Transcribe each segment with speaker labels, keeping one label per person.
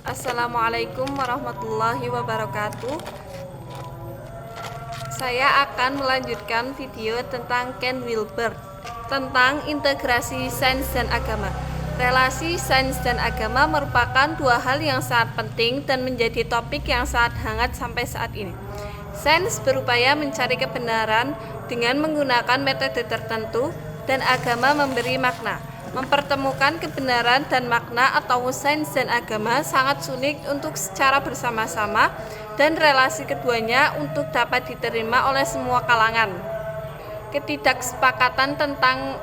Speaker 1: Assalamualaikum warahmatullahi wabarakatuh. Saya akan melanjutkan video tentang Ken Wilber tentang integrasi sains dan agama. Relasi sains dan agama merupakan dua hal yang sangat penting dan menjadi topik yang sangat hangat sampai saat ini. Sains berupaya mencari kebenaran dengan menggunakan metode tertentu, dan agama memberi makna. Mempertemukan kebenaran dan makna atau sains dan agama sangat sulit untuk secara bersama-sama, dan relasi keduanya untuk dapat diterima oleh semua kalangan. Ketidaksepakatan tentang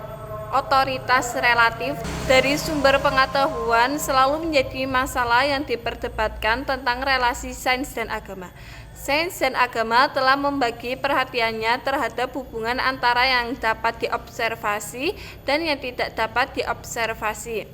Speaker 1: otoritas relatif dari sumber pengetahuan selalu menjadi masalah yang diperdebatkan tentang relasi sains dan agama. Sains dan agama telah membagi perhatiannya terhadap hubungan antara yang dapat diobservasi dan yang tidak dapat diobservasi.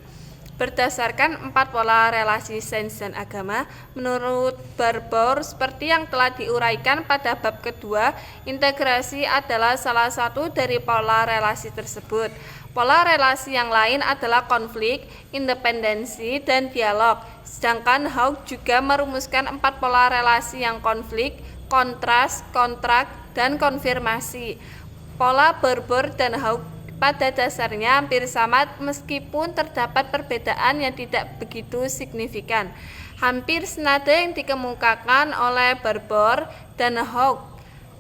Speaker 1: Berdasarkan 4 pola relasi sains dan agama, menurut Barbour, seperti yang telah diuraikan pada bab kedua, integrasi adalah salah satu dari pola relasi tersebut. Pola relasi yang lain adalah konflik, independensi, dan dialog. Sedangkan Hawke juga merumuskan 4 pola relasi yang konflik, kontras, kontrak, dan konfirmasi. Pola Barbour dan Hawke pada dasarnya hampir sama meskipun terdapat perbedaan yang tidak begitu signifikan. Hampir senada yang dikemukakan oleh Barbour dan Hawke.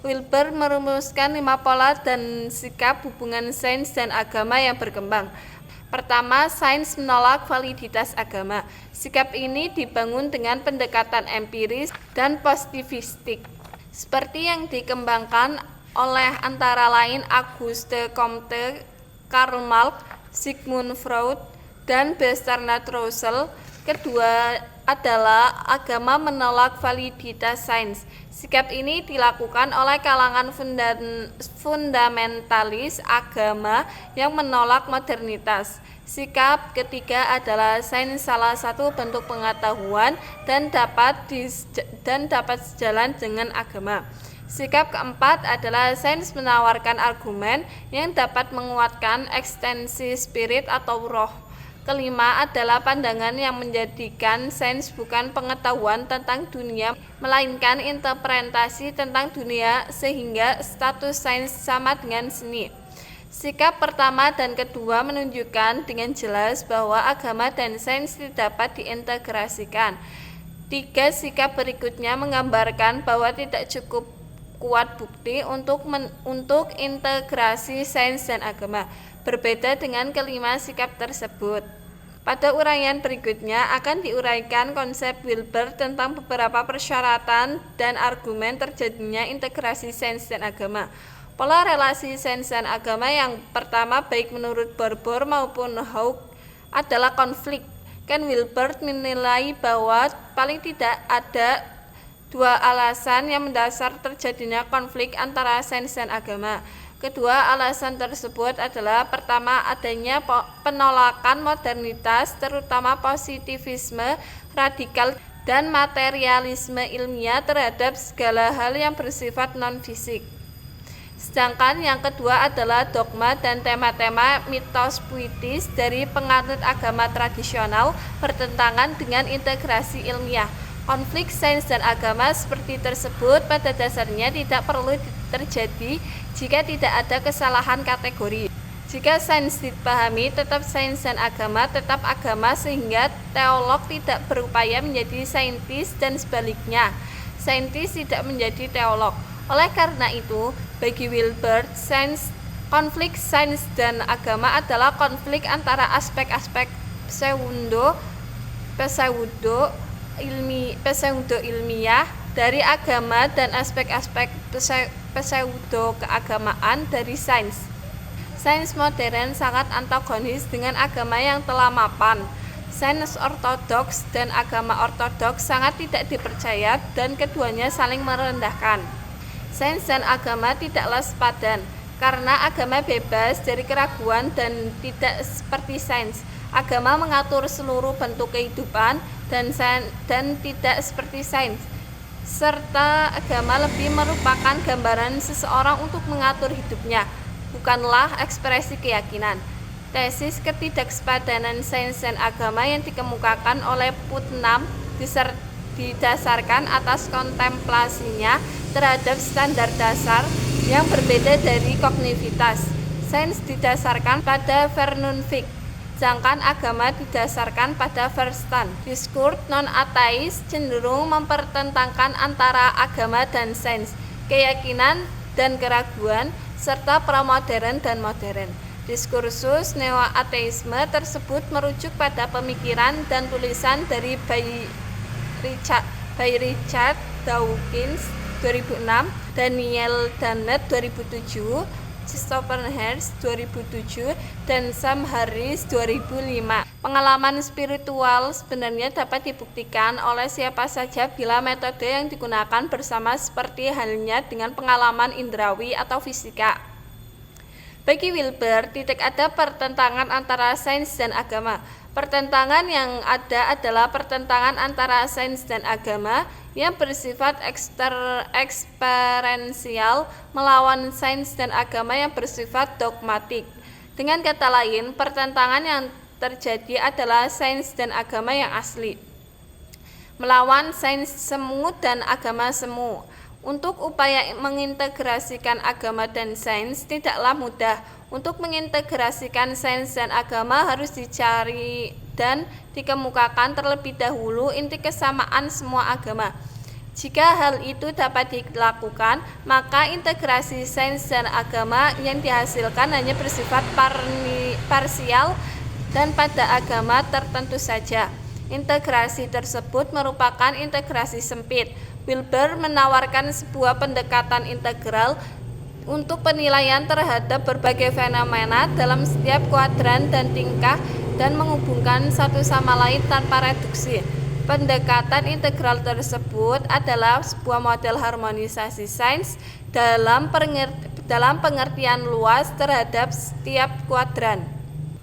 Speaker 1: Wilber merumuskan 5 pola dan sikap hubungan sains dan agama yang berkembang. Pertama, sains menolak validitas agama. Sikap ini dibangun dengan pendekatan empiris dan positivistik, seperti yang dikembangkan oleh antara lain Auguste Comte, Karl Marx, Sigmund Freud, dan Bertrand Russell. Kedua adalah agama menolak validitas sains. Sikap ini dilakukan oleh kalangan fundamentalis agama yang menolak modernitas. Sikap ketiga adalah sains salah satu bentuk pengetahuan dan dapat sejalan dengan agama. Sikap keempat adalah sains menawarkan argumen yang dapat menguatkan ekstensi spirit atau roh. Kelima adalah pandangan yang menjadikan sains bukan pengetahuan tentang dunia, melainkan interpretasi tentang dunia, sehingga status sains sama dengan seni. Sikap pertama dan kedua menunjukkan dengan jelas bahwa agama dan sains tidak dapat diintegrasikan. 3 sikap berikutnya menggambarkan bahwa tidak cukup kuat bukti untuk integrasi sains dan agama. Berbeda dengan kelima sikap tersebut. Pada uraian berikutnya akan diuraikan konsep Wilber tentang beberapa persyaratan dan argumen terjadinya integrasi sains dan agama. Pola relasi sains dan agama yang pertama, baik menurut Barbour maupun Hawke, adalah konflik. Ken Wilber menilai bahwa paling tidak ada 2 alasan yang mendasar terjadinya konflik antara sains dan agama. Kedua alasan tersebut adalah: pertama, adanya penolakan modernitas, terutama positivisme radikal dan materialisme ilmiah terhadap segala hal yang bersifat non-fisik. Sedangkan yang kedua adalah dogma dan tema-tema mitos puitis dari penganut agama tradisional bertentangan dengan integrasi ilmiah. Konflik sains dan agama seperti tersebut pada dasarnya tidak perlu terjadi jika tidak ada kesalahan kategori. Jika sains dipahami tetap sains dan agama tetap agama, sehingga teolog tidak berupaya menjadi saintis dan sebaliknya, saintis tidak menjadi teolog. Oleh karena itu, bagi Wilber, konflik sains dan agama adalah konflik antara aspek-aspek pseudo-ilmiah dari agama dan aspek-aspek pseudo-keagamaan dari sains. Sains modern sangat antagonis dengan agama yang telah mapan. Sains ortodoks dan agama ortodoks sangat tidak dipercaya dan keduanya saling merendahkan. Sains dan agama tidaklah sepadan, karena agama bebas dari keraguan dan tidak seperti sains. Agama mengatur seluruh bentuk kehidupan dan tidak seperti sains. Serta agama lebih merupakan gambaran seseorang untuk mengatur hidupnya, bukanlah ekspresi keyakinan. Tesis ketidaksepadanan sains dan agama yang dikemukakan oleh Putnam didasarkan atas kontemplasinya terhadap standar dasar yang berbeda dari kognitivitas. Sains didasarkan pada Vernunvik, sedangkan agama didasarkan pada Verstand. Diskurs non-ateis cenderung mempertentangkan antara agama dan sains, keyakinan dan keraguan, serta pramodern dan modern. Diskursus neo-ateisme tersebut merujuk pada pemikiran dan tulisan dari Richard Dawkins 2006, Daniel Dennett 2007, Christopher Hertz 2007, dan Sam Harris 2005. Pengalaman spiritual sebenarnya dapat dibuktikan oleh siapa saja bila metode yang digunakan bersama, seperti halnya dengan pengalaman indrawi atau fisika. Bagi Wilber, tidak ada pertentangan antara sains dan agama. Pertentangan yang ada adalah pertentangan antara sains dan agama yang bersifat eksperensial melawan sains dan agama yang bersifat dogmatik. Dengan kata lain, pertentangan yang terjadi adalah sains dan agama yang asli melawan sains semu dan agama semu. Untuk upaya mengintegrasikan agama dan sains tidaklah mudah. Untuk mengintegrasikan sains dan agama harus dicari dan dikemukakan terlebih dahulu inti kesamaan semua agama. Jika hal itu dapat dilakukan, maka integrasi sains dan agama yang dihasilkan hanya bersifat parsial dan pada agama tertentu saja. Integrasi tersebut merupakan integrasi sempit. Wilber menawarkan sebuah pendekatan integral untuk penilaian terhadap berbagai fenomena dalam setiap kuadran dan tingkah dan menghubungkan satu sama lain tanpa reduksi. Pendekatan integral tersebut adalah sebuah model harmonisasi sains dalam pengertian luas terhadap setiap kuadran,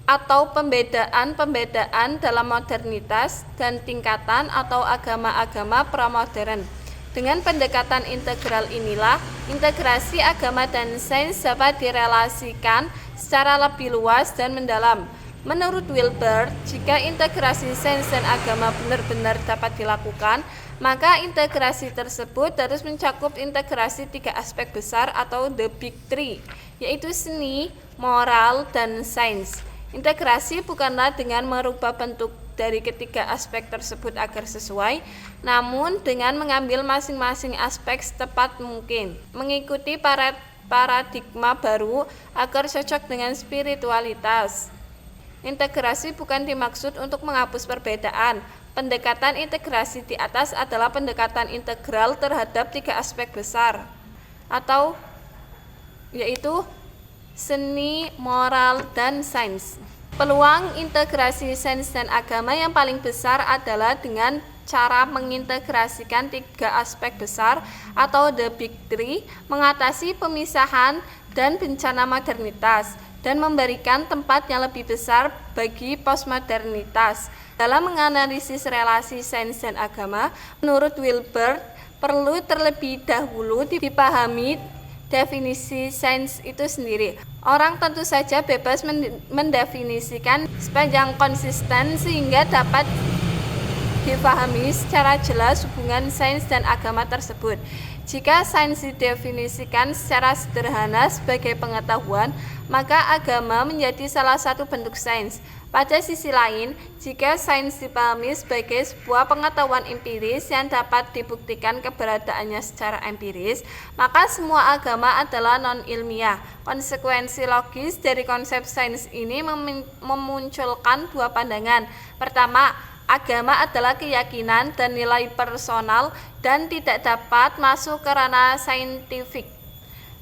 Speaker 1: atau pembedaan dalam modernitas dan tingkatan atau agama-agama pramodern. Dengan pendekatan integral inilah, integrasi agama dan sains dapat direlasikan secara lebih luas dan mendalam. Menurut Wilber, jika integrasi sains dan agama benar-benar dapat dilakukan, maka integrasi tersebut harus mencakup integrasi tiga aspek besar atau the big three, yaitu seni, moral, dan sains. Integrasi bukanlah dengan merubah bentuk dari ketiga aspek tersebut agar sesuai, namun dengan mengambil masing-masing aspek secepat mungkin, mengikuti paradigma baru agar cocok dengan spiritualitas. Integrasi bukan dimaksud untuk menghapus perbedaan. Pendekatan integrasi di atas adalah pendekatan integral terhadap tiga aspek besar, atau yaitu seni, moral, dan sains. Peluang integrasi sains dan agama yang paling besar adalah dengan cara mengintegrasikan tiga aspek besar atau the big three, mengatasi pemisahan dan bencana modernitas, dan memberikan tempat yang lebih besar bagi postmodernitas. Dalam menganalisis relasi sains dan agama, menurut Wilber, perlu terlebih dahulu dipahami definisi sains itu sendiri. Orang tentu saja bebas mendefinisikan sepanjang konsisten sehingga dapat dipahami secara jelas hubungan sains dan agama tersebut. Jika sains didefinisikan secara sederhana sebagai pengetahuan, maka agama menjadi salah satu bentuk sains. Pada sisi lain, jika sains dipahami sebagai sebuah pengetahuan empiris yang dapat dibuktikan keberadaannya secara empiris, maka semua agama adalah non-ilmiah. Konsekuensi logis dari konsep sains ini memunculkan dua pandangan. Pertama, agama adalah keyakinan dan nilai personal dan tidak dapat masuk ke ranah saintifik.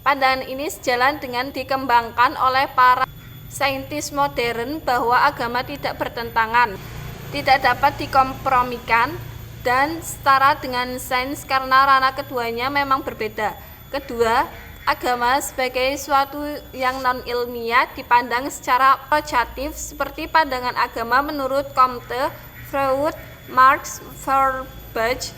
Speaker 1: Pandangan ini sejalan dengan dikembangkan oleh para saintis modern bahwa agama tidak bertentangan, tidak dapat dikompromikan, dan setara dengan sains karena ranah keduanya memang berbeda. Kedua, agama sebagai suatu yang non-ilmiah dipandang secara objektif seperti pandangan agama menurut Comte, Freud, Marx, Feuerbach,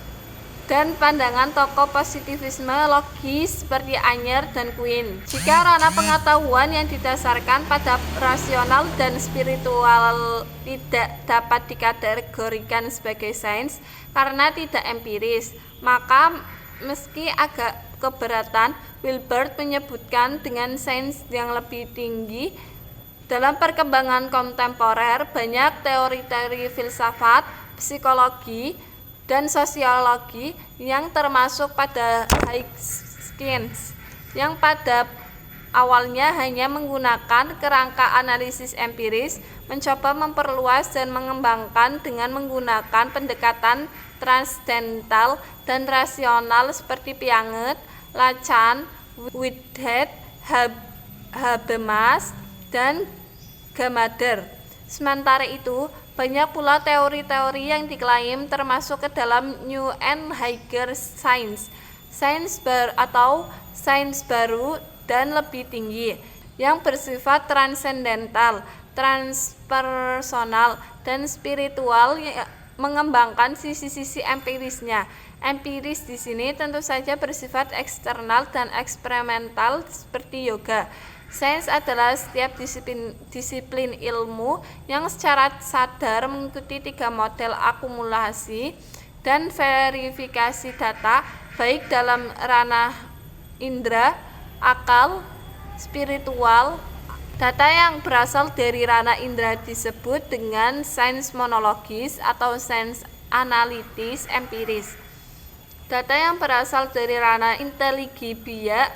Speaker 1: dan pandangan tokoh positivisme logis seperti Anyer dan Quine. Jika ranah pengetahuan yang didasarkan pada rasional dan spiritual tidak dapat dikategorikan sebagai sains karena tidak empiris, maka meski agak keberatan, Wilbert menyebutkan dengan sains yang lebih tinggi. Dalam perkembangan kontemporer, banyak teori-teori filsafat, psikologi, dan sosiologi yang termasuk pada high science yang pada awalnya hanya menggunakan kerangka analisis empiris, mencoba memperluas dan mengembangkan dengan menggunakan pendekatan transcendental dan rasional seperti Piaget, Lacan, Whitehead, Habermas, dan Gamader. Sementara itu, banyak pula teori-teori yang diklaim termasuk ke dalam New and Higher Science, sains baru dan lebih tinggi, yang bersifat transendental, transpersonal, dan spiritual, mengembangkan sisi-sisi empirisnya. Empiris di sini tentu saja bersifat eksternal dan eksperimental seperti yoga. Sains adalah setiap disiplin ilmu yang secara sadar mengikuti 3 model akumulasi dan verifikasi data, baik dalam ranah indera, akal, spiritual. Data yang berasal dari ranah indera disebut dengan sains monologis atau sains analitis empiris. Data yang berasal dari ranah intelligibia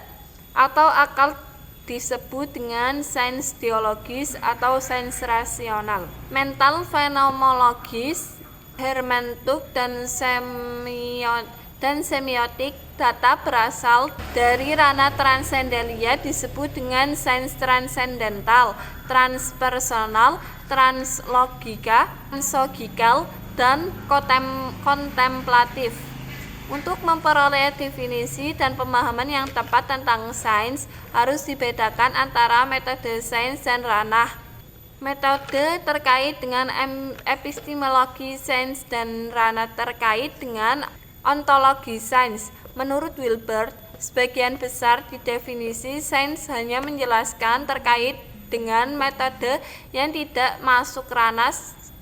Speaker 1: atau akal disebut dengan sains teologis atau sains rasional. Mental fenomenologis, hermeneutik, dan semiotik. Data berasal dari ranah transendentia disebut dengan sains transendental, transpersonal, translogika, translogikal, dan kontemplatif. Untuk memperoleh definisi dan pemahaman yang tepat tentang sains, harus dibedakan antara metode sains dan ranah. Metode terkait dengan epistemologi sains dan ranah terkait dengan ontologi sains. Menurut Wilbert, sebagian besar di definisi sains hanya menjelaskan terkait dengan metode yang tidak masuk ranah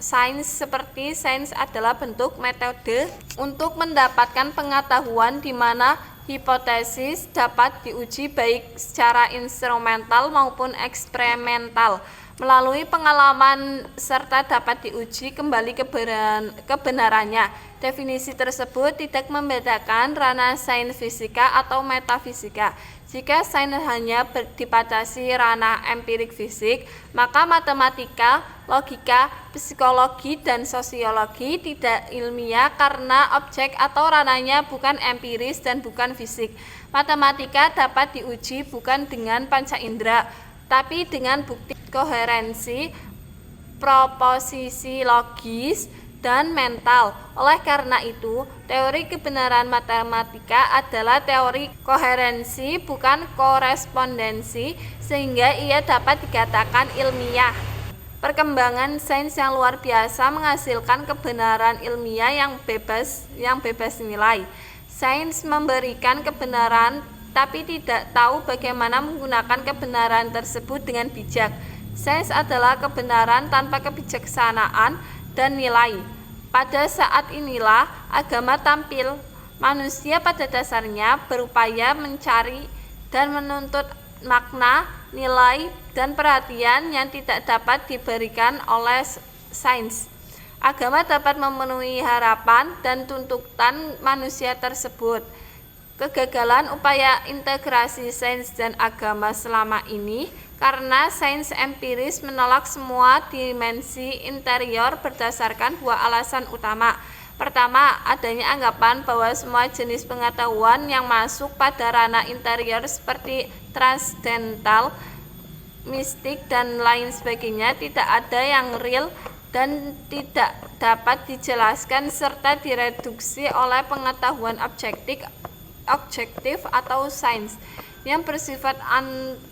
Speaker 1: sains, seperti sains adalah bentuk metode untuk mendapatkan pengetahuan di mana hipotesis dapat diuji baik secara instrumental maupun eksperimental melalui pengalaman serta dapat diuji kembali kebenarannya. Definisi tersebut tidak membedakan ranah sains fisika atau metafisika. Jika sains hanya dibatasi ranah empirik fisik, maka matematika, logika, psikologi, dan sosiologi tidak ilmiah karena objek atau ranahnya bukan empiris dan bukan fisik. Matematika dapat diuji bukan dengan panca indera, tapi dengan bukti koherensi, proposisi logis, dan mental. Oleh karena itu, teori kebenaran matematika adalah teori koherensi bukan korespondensi, sehingga ia dapat dikatakan ilmiah. Perkembangan sains yang luar biasa menghasilkan kebenaran ilmiah yang bebas nilai. Sains memberikan kebenaran tapi tidak tahu bagaimana menggunakan kebenaran tersebut dengan bijak. Sains adalah kebenaran tanpa kebijaksanaan dan nilai. Pada saat inilah agama tampil. Manusia pada dasarnya berupaya mencari dan menuntut makna, nilai, dan perhatian yang tidak dapat diberikan oleh sains. Agama dapat memenuhi harapan dan tuntutan manusia tersebut. Kegagalan upaya integrasi sains dan agama selama ini karena sains empiris menolak semua dimensi interior berdasarkan 2 alasan utama. Pertama, adanya anggapan bahwa semua jenis pengetahuan yang masuk pada ranah interior seperti transcendental, mistik, dan lain sebagainya tidak ada yang real dan tidak dapat dijelaskan serta direduksi oleh pengetahuan objektif atau sains yang bersifat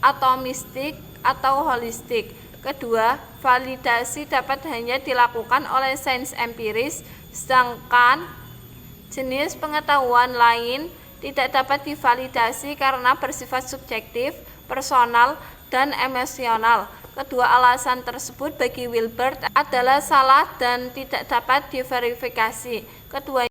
Speaker 1: atomistik atau holistik. Kedua, validasi dapat hanya dilakukan oleh sains empiris, sedangkan Jenis pengetahuan lain tidak dapat divalidasi karena bersifat subjektif, personal, dan emosional. Kedua alasan tersebut bagi Wilbert adalah salah dan tidak dapat diverifikasi. Keduanya